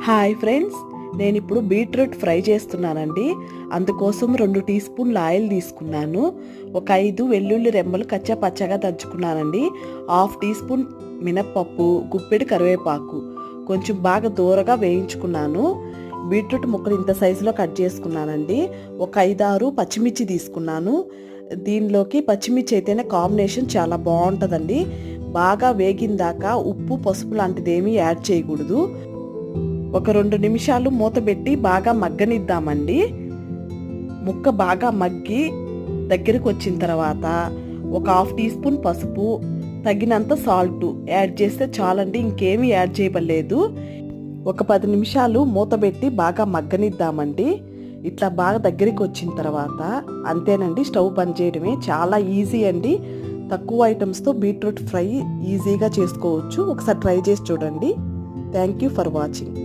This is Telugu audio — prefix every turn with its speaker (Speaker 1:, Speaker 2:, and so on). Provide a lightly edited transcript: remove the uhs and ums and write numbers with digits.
Speaker 1: హాయ్ ఫ్రెండ్స్, నేను ఇప్పుడు బీట్రూట్ ఫ్రై చేస్తున్నానండి. అందుకోసం 2 టీ స్పూన్ల ఆయిల్ తీసుకున్నాను. ఒక 5 వెల్లుల్లి రెమ్మలు కచ్చా పచ్చగా దంచుకున్నానండి. 1/2 టీ స్పూన్ మినప్పప్పు, గుప్పెడు కరివేపాకు కొంచెం బాగా దూరగా వేయించుకున్నాను. బీట్రూట్ ముక్కలు ఇంత సైజులో కట్ చేసుకున్నానండి. ఒక 5-6 పచ్చిమిర్చి తీసుకున్నాను. దీనిలోకి పచ్చిమిర్చి అయితేనే కాంబినేషన్ చాలా బాగుంటుందండి. బాగా వేగిన దాకా ఉప్పు, పసుపు లాంటిది ఏమీ యాడ్ చేయకూడదు. ఒక 2 నిమిషాలు మూత పెట్టి బాగా మగ్గనిద్దామండి. ముక్క బాగా మగ్గి దగ్గరికి వచ్చిన తర్వాత ఒక 1/2 టీ స్పూన్ పసుపు, తగినంత సాల్ట్ యాడ్ చేస్తే చాలండి, ఇంకేమీ యాడ్ చేయలేదు. ఒక 10 నిమిషాలు మూత పెట్టి బాగా మగ్గనిద్దామండి. ఇట్లా బాగా దగ్గరికి వచ్చిన తర్వాత అంతేనండి, స్టవ్ బంద్ చేయడమే. చాలా ఈజీ అండి. తక్కువ ఐటమ్స్తో బీట్రూట్ ఫ్రై ఈజీగా చేసుకోవచ్చు. ఒకసారి ట్రై చేసి చూడండి. Thank you for watching.